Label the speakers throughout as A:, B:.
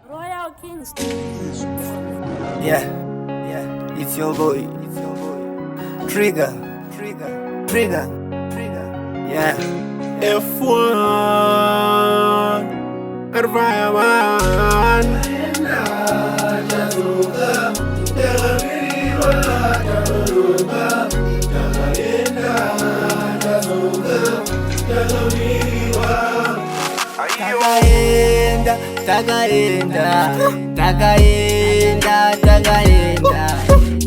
A: Royal Kings.
B: Yeah, it's your boy, Trigger, yeah.
C: F1 Ervayaman
B: Takaenda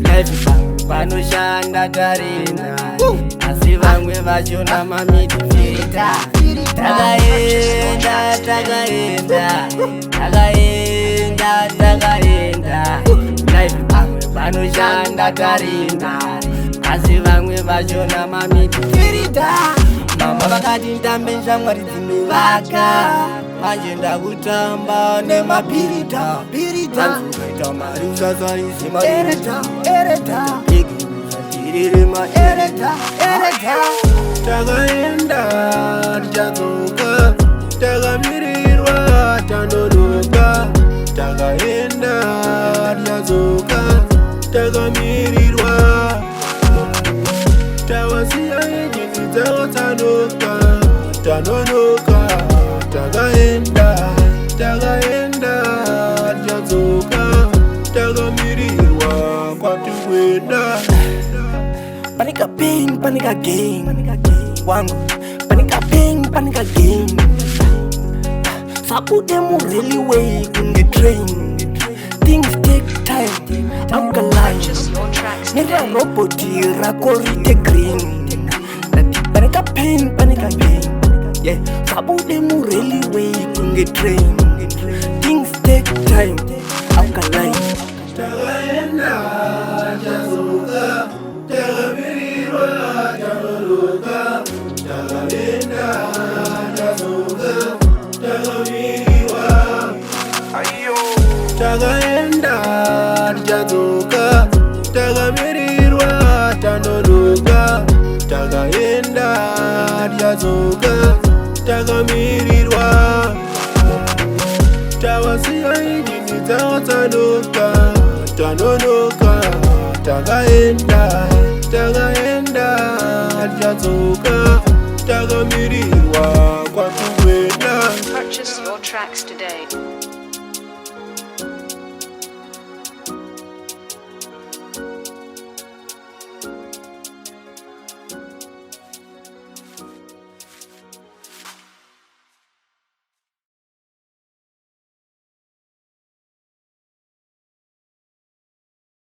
B: life panoshanda tarinda asi vamwe vachona mamidifita. Takaenda life panoshanda tarinda asi vamwe vachona mamidifita. Mama vakati ndambe shamwari dzinovaka manje ndakutamba nemapirita anzukaita mari usasaizima ereta igiusatirire ereta.
C: Takaenda tichadzoka takamirirwa tanonoka. Takaenda tichadzoka takamirirwa tawasiya injini dzavo tanonoka. Takaenda tichadzoka takamirirwa kwatikwenda.
B: Panika pain, panika gain wangu, panika pain, panika gain. Sabu demu really way kunge train. Things take time, alkaline. Nira roboti rakorite green. Panika pain, panika gain. Yeah, sabu demu really way kunge train. Things take time, alkaline.
C: Takaenda tichadzoka takamirirwa tanonoka. Takaenda tichadzoka takamirirwa. Takaenda tichadzoka takamirirwa tanonoka. Takaenda tichadzoka takamirirwa tawasiya injini dzavo tanonoka. Takaenda tichadzoka takamirirwa kwatikwenda.
D: Purchase your tracks today.